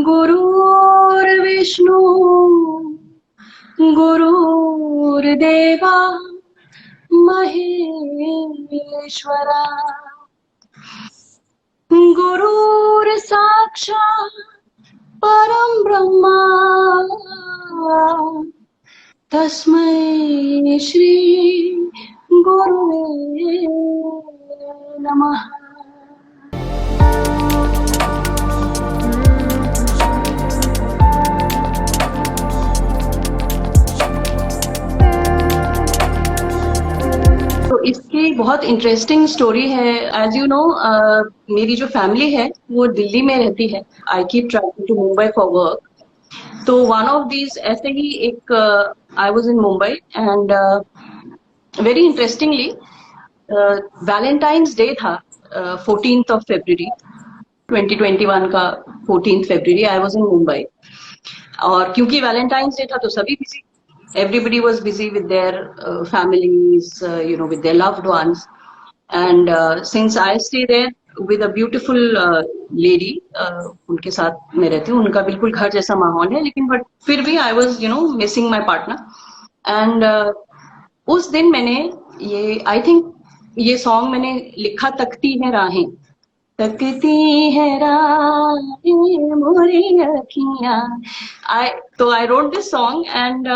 गुरुर्विष्णु गुरुर्देवा महेश्वरा गुरुर्साक्षात् परम ब्रह्मा तस्मै श्री गुरुवे नमः। तो इसकी बहुत इंटरेस्टिंग स्टोरी है। एज यू नो, मेरी जो फैमिली है वो दिल्ली में रहती है। I keep travelling to Mumbai for work. तो वन ऑफ दीज ऐसे ही एक I was in Mumbai and very interestingly Valentine's day था 14th ऑफ February 2021 का 14th February I was in Mumbai. और क्योंकि वैलेंटाइंस डे था तो सभी busy, everybody was busy with their families, with their loved ones. And since I stay there with a beautiful lady, उनके साथ मैं रहती हूँ, उनका बिल्कुल घर जैसा माहौल है, लेकिन बट फिर भी I was missing my partner. And उस दिन मैंने I think ये सॉन्ग मैंने लिखा, तकती है राहें, तकती है राहें मोरी अखियां। तो I wrote this song and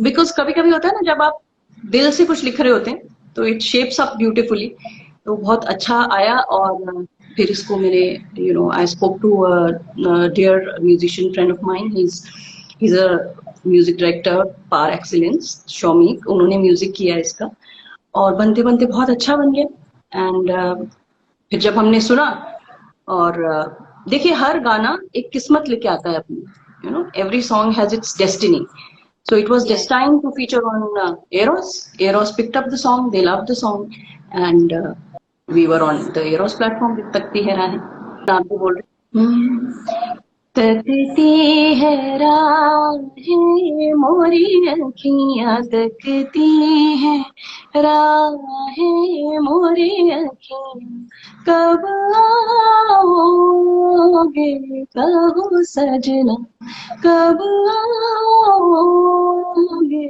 because कभी कभी होता है ना, जब आप दिल से कुछ लिख रहे होते हैं तो इट शेप्स अप ब्यूटिफुली। तो बहुत अच्छा आया और फिर इसको मैंने I spoke to dear musician friend of mine, he is a music director par excellence, Shaumik. उन्होंने म्यूजिक किया इसका और बनते बनते बहुत अच्छा बन गया। एंड फिर जब हमने सुना और देखिए, हर गाना एक किस्मत लेके आता है अपनी, every song has its destiny. So it was destined to feature on Eros. Eros picked up the song, they loved the song, and we were on the Eros platform with तकती है राहें। आप भी बोल रहे तकती है राहें मोरी अखियां, तकती है राहें मोरी अखियां, कब आओगे कहो सजना, कब आओगे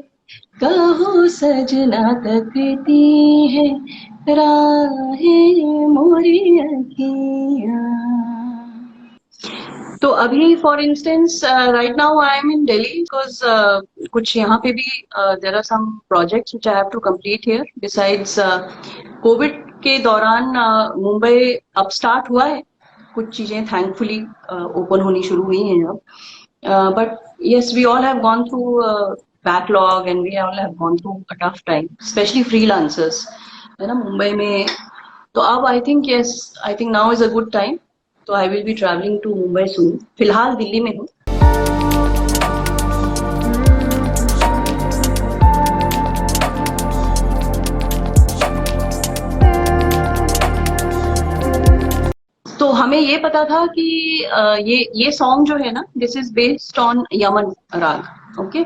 कहो सजना, तकती है राहें मोरी अखियां। तो अभी for instance right now I am in Delhi because कुछ यहाँ पे भी there are some projects which I have to complete here. Besides COVID के दौरान मुंबई अब स्टार्ट हुआ है, कुछ चीजें थैंकफुली ओपन होनी शुरू हुई हैं अब, but yes we all have gone through backlog and we all have gone through a tough time, specially freelancers है ना मुंबई में। तो अब I think now is a good time. तो I will be travelling to Mumbai soon. फिलहाल दिल्ली में हूँ। तो हमें ये पता था कि ये सॉन्ग जो है ना, this is based on Yaman raag. Okay,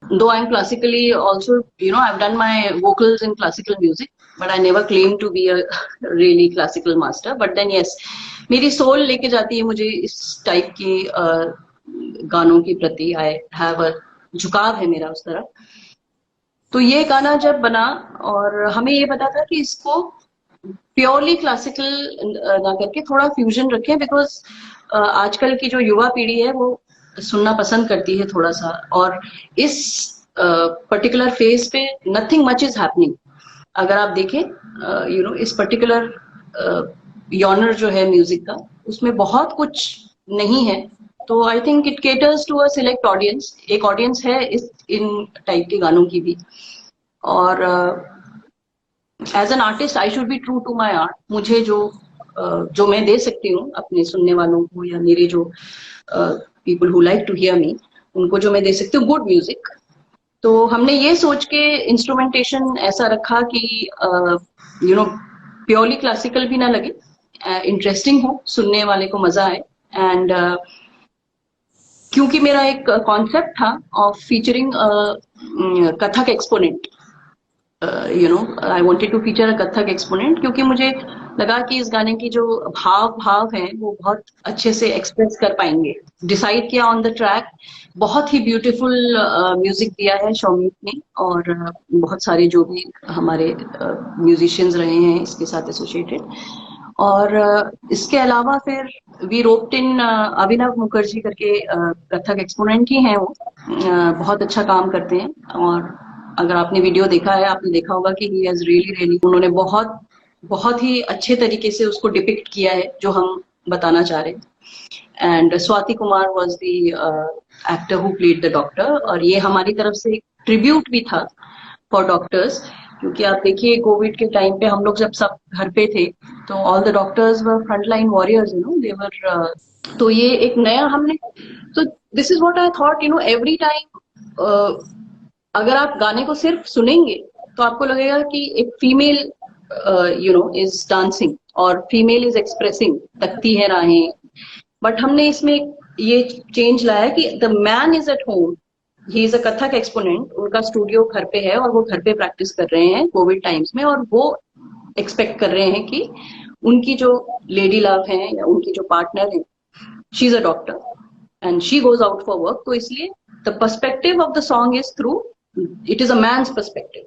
though I'm classically also, I've done my vocals in classical music, but I never claimed to be a really classical master. But then yes, मेरी सोल लेके जाती है मुझे इस type की गानों के प्रति। I have a झुकाव है मेरा उस तरफ। तो ये गाना जब बना और हमें ये पता था कि इसको प्योरली क्लासिकल ना करके थोड़ा फ्यूजन रखें, बिकॉज आजकल की जो युवा पीढ़ी है वो सुनना पसंद करती है थोड़ा सा, और इस पर्टिकुलर फेज पे नथिंग मच इज हैपनिंग। अगर आप देखें इस पर्टिकुलर यॉनर जो है म्यूजिक का, उसमें बहुत कुछ नहीं है। तो I think it caters to a select audience, एक ऑडियंस है इन टाइप के गानों की भी। और as an artist I should be true to my art. मुझे जो मैं दे सकती हूँ अपने सुनने वालों को, या मेरे जो people who like to hear me, उनको जो मैं दे सकती हूँ गुड म्यूजिक। तो हमने ये सोच के इंस्ट्रूमेंटेशन ऐसा रखा कि प्योरली क्लासिकल भी ना लगे, इंटरेस्टिंग हो, सुनने वाले को मजा आए। एंड क्योंकि मेरा एक कॉन्सेप्ट था of featuring Kathak exponent, I wanted to feature a Kathak exponent, क्योंकि मुझे लगा कि इस गाने की जो भाव भाव है वो बहुत अच्छे से एक्सप्रेस कर पाएंगे। डिसाइड किया ऑन द ट्रैक। बहुत ही ब्यूटीफुल म्यूजिक दिया है शौमिक ने, और बहुत सारे जो भी हमारे म्यूजिशियंस रहे हैं इसके साथ एसोसिएटेड। और इसके अलावा फिर वी रोप्ड इन अभिनव मुखर्जी करके, कथक एक्सपोनेंट ही हैं वो, बहुत अच्छा काम करते हैं। और अगर आपने वीडियो देखा है, आपने देखा होगा कि ही हैज रियली रियली, उन्होंने बहुत बहुत ही अच्छे तरीके से उसको डिपिक्ट किया है जो हम बताना चाह रहे हैं। And Swati Kumar was the actor who played the doctor, और ये हमारी तरफ से एक ट्रिब्यूट भी था फॉर डॉक्टर्स। क्योंकि आप देखिए कोविड के टाइम पे हम लोग जब सब घर पे थे, तो all the doctors were frontline warriors, you know, they were. तो ये एक नया हमने, तो this is what I thought, you know, every time अगर आप गाने को सिर्फ सुनेंगे तो आपको लगेगा कि एक female you know is dancing और फीमेल इज एक्सप्रेसिंग, तकती है राहें। बट हमने इसमें ये चेंज लाया कि the man is at home, he is a Kathak exponent, उनका स्टूडियो घर पे है और वो घर पे प्रैक्टिस कर रहे हैं कोविड टाइम्स में, और वो एक्सपेक्ट कर रहे हैं कि उनकी जो लेडी लव है या उनकी जो पार्टनर है, she is a doctor and she goes out for work. तो इसलिए the perspective of the song is through, it is a man's perspective.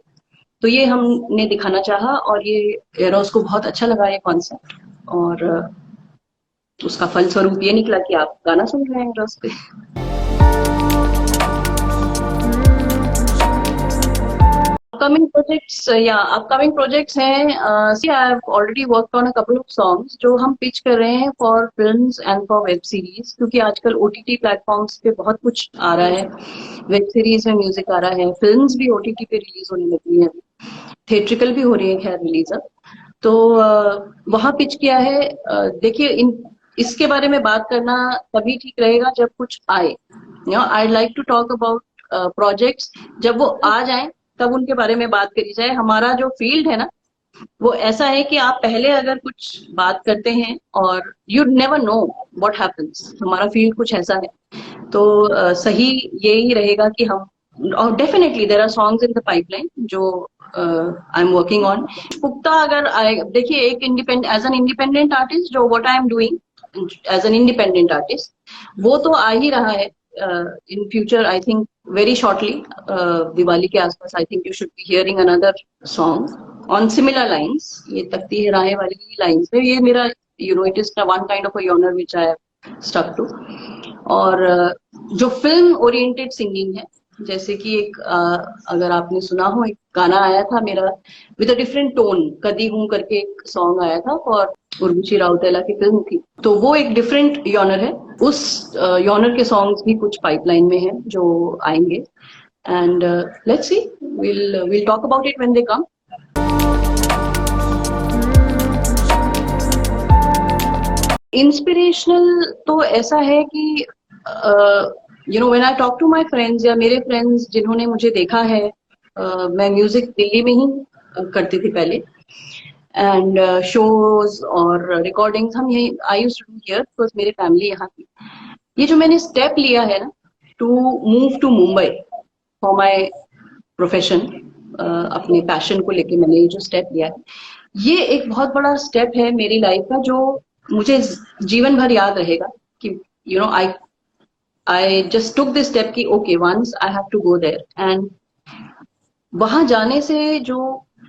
तो ये हमने दिखाना चाहा, और ये एरोस को बहुत अच्छा लगा ये कॉन्सेप्ट, और उसका फलस्वरूप ये निकला कि आप गाना सुन रहे हैं एरोस पे। अपकमिंग प्रोजेक्ट्स हैं, I have already worked on a couple of songs जो हम पिच कर रहे हैं for films and for web series, क्योंकि आजकल ओटीटी प्लेटफॉर्म्स पे बहुत कुछ आ रहा है। वेब सीरीज में म्यूजिक आ रहा है, फिल्म्स भी ओटीटी पे रिलीज होने लगी है, थिएट्रिकल भी हो रही है खैर रिलीज अब। तो वहां पिच किया है। देखिए इसके बारे में बात करना तभी ठीक रहेगा जब कुछ आए। You know, I like to talk about projects जब वो आ जाएं, तब उनके बारे में बात करी जाए। हमारा जो फील्ड है ना, वो ऐसा है कि आप पहले अगर कुछ बात करते हैं और you never know what happens, हमारा फील्ड कुछ ऐसा है। तो सही यही रहेगा कि हम, और definitely there are songs in the pipeline जो आई एम वर्किंग ऑन। पुख्ता अगर देखिए, एक independent, as an independent artist, जो what I am doing as an independent artist, वो तो आ ही रहा है। In future I think very shortly, Diwali के आसपास, I think you should be hearing another song on similar lines, ये तकती है राहें वाली लाइन्स में। ये मेरा, you know, it is one kind of a genre which I have stuck to. और जो फिल्म ओरिएंटेड सिंगिंग है, जैसे कि एक अगर आपने सुना हो, एक गाना आया था मेरा विद अ डिफरेंट टोन, कदी हूं करके एक सॉन्ग आया था, और उर्वशी राउतेला की फिल्म थी, तो वो एक डिफरेंट जॉनर है। उस जॉनर के सॉन्ग्स भी कुछ पाइपलाइन में हैं जो आएंगे, and let's see, we'll talk about it when they come. Inspirational तो ऐसा है कि you know, when I talk to my friends या मेरे फ्रेंड्स जिन्होंने मुझे देखा है, मैं म्यूजिक दिल्ली में ही करती थी पहले, एंड शोज और रिकॉर्डिंग्स हम यही I used to do here because मेरी फैमिली यहाँ थी। ये जो मैंने स्टेप लिया है ना, to move to Mumbai for my profession, अपने पैशन को लेके मैंने ये जो स्टेप लिया है, ये एक बहुत बड़ा स्टेप है मेरी लाइफ का, जो मुझे जीवन भर याद रहेगा कि you know, I just took this step कि okay, once I have to go there. And वहां जाने से जो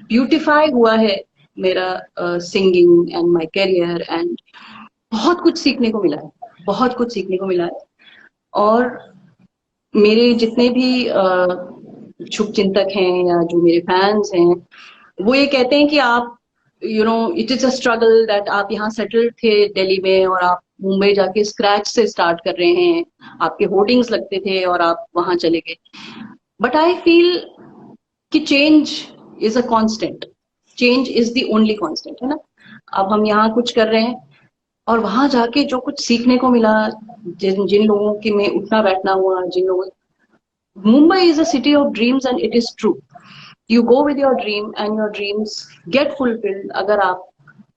ब्यूटिफाई हुआ है मेरा singing and my career, and बहुत कुछ सीखने को मिला है, बहुत कुछ सीखने को मिला है। और मेरे जितने भी शुभ चिंतक हैं या जो मेरे फैंस हैं, वो ये कहते हैं कि आप, you know, it is a struggle that आप यहाँ सेटल थे दिल्ली में और आप मुंबई जाके स्क्रैच से स्टार्ट कर रहे हैं, आपके होर्डिंग्स लगते थे और आप वहां चले गए। बट आई फील कि change is a constant, change is the only constant, है ना। अब हम यहाँ कुछ कर रहे हैं और वहां जाके जो कुछ सीखने को मिला, जिन जिन लोगों के में उठना बैठना हुआ, जिन लोगों, Mumbai is a city of dreams and it is true. You go with your dream and your dreams get fulfilled. अगर आप,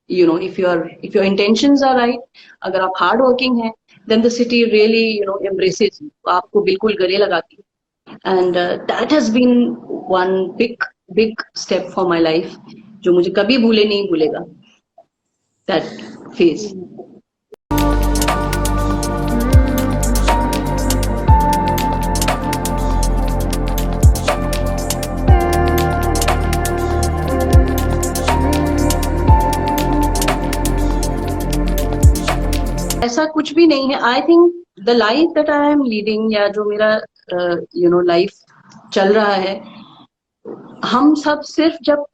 you know, if your intentions are right, अगर आप hard working हैं, then the city really, you know, embraces you. आपको बिल्कुल गले लगाती है. And that has been one big step for my life, जो मुझे कभी भूले नहीं भूलेगा. that phase. ऐसा कुछ भी नहीं है. I think the life that I am leading, या जो मेरा लाइफ चल रहा है, हम सब सिर्फ जब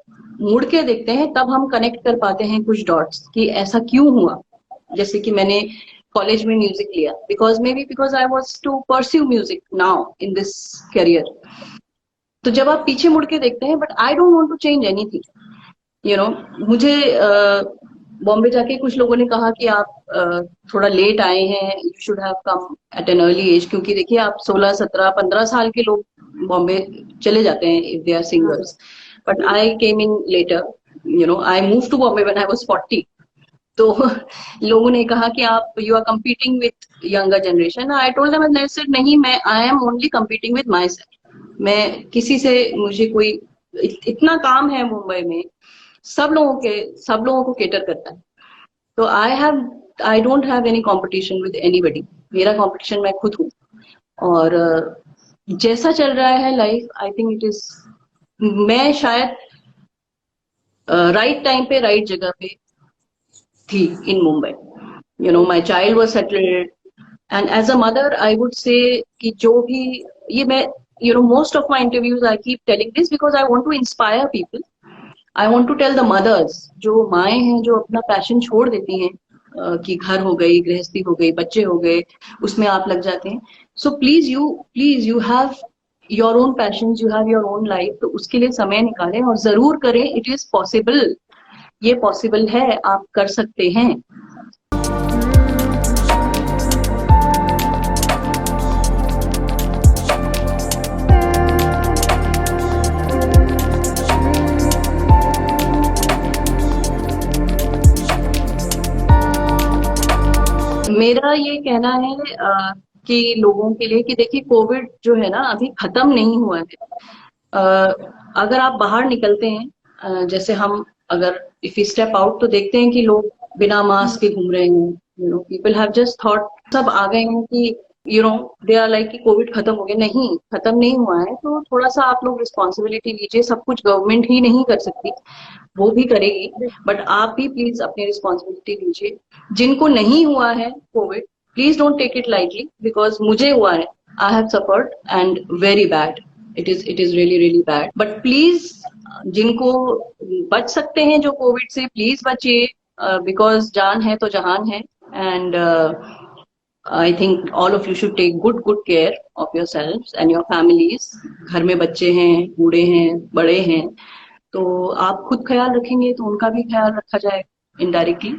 मुड़ के देखते हैं तब हम कनेक्ट कर पाते हैं कुछ डॉट्स कि ऐसा क्यों हुआ. जैसे कि मैंने कॉलेज में म्यूजिक लिया because I was to pursue music now in this career. तो जब आप पीछे मुड़ के देखते हैं, but I don't want to change anything. मुझे बॉम्बे जाके कुछ लोगों ने कहा कि आप थोड़ा लेट आए हैं, you should have come at an early age. क्योंकि देखिए, आप 16, 17, 15 साल के लोग बॉम्बे चले जाते हैं if they are singers. But I came in later. I move to Bombay when I was 40. तो लोगों ने कहा कि आप you are competing with younger generation. I told them, नहीं, मैं I am only competing with myself. मैं किसी से, मुझे कोई इतना काम है मुंबई में, सब लोगों को केटर करता है. तो I don't have any competition with anybody. मेरा कंपटीशन मैं खुद हूँ. और जैसा चल रहा है life, I think it is, मैं शायद राइट टाइम पे राइट जगह पे थी in Mumbai. My child was settled, and as a mother I would say कि जो भी ये मैं, most of my interviews I keep telling this because I want to inspire people. I want to tell the mother's, जो माएँ हैं जो अपना passion छोड़ देती हैं, कि घर हो गई, गृहस्थी हो गई, बच्चे हो गए, उसमें आप लग जाते हैं. So please you have your own passion, you have your own life. तो उसके लिए समय निकालें और जरूर करें. It is possible. ये पॉसिबल है, आप कर सकते हैं. मेरा ये कहना है कि लोगों के लिए कि देखिए, कोविड जो है ना, अभी खत्म नहीं हुआ है. अगर आप बाहर निकलते हैं, जैसे हम अगर इफ यू स्टेप आउट, तो देखते हैं कि लोग बिना मास्क के घूम रहे हैं. पीपल हैव जस्ट थॉट, सब आ गए हैं कि दे आर लाइक कि कोविड खत्म हो गया. नहीं, खत्म नहीं हुआ है. तो थोड़ा सा आप लोग रिस्पॉन्सिबिलिटी लीजिए. सब कुछ गवर्नमेंट ही नहीं कर सकती, वो भी करेगी, बट आप भी प्लीज अपनी रिस्पॉन्सिबिलिटी लीजिए. जिनको नहीं हुआ है COVID, please don't take it lightly, because मुझे हुआ है. I have suffered and very bad. It is really really bad. But please, जिनको बच सकते हैं जो कोविड से, प्लीज बचिए, बिकॉज जान है तो जहान है. And I think all of you should take good care of yourself and your families. घर में बच्चे हैं, बूढ़े हैं, बड़े हैं, तो आप खुद ख्याल रखेंगे तो उनका भी ख्याल रखा जाए इनडायरेक्टली.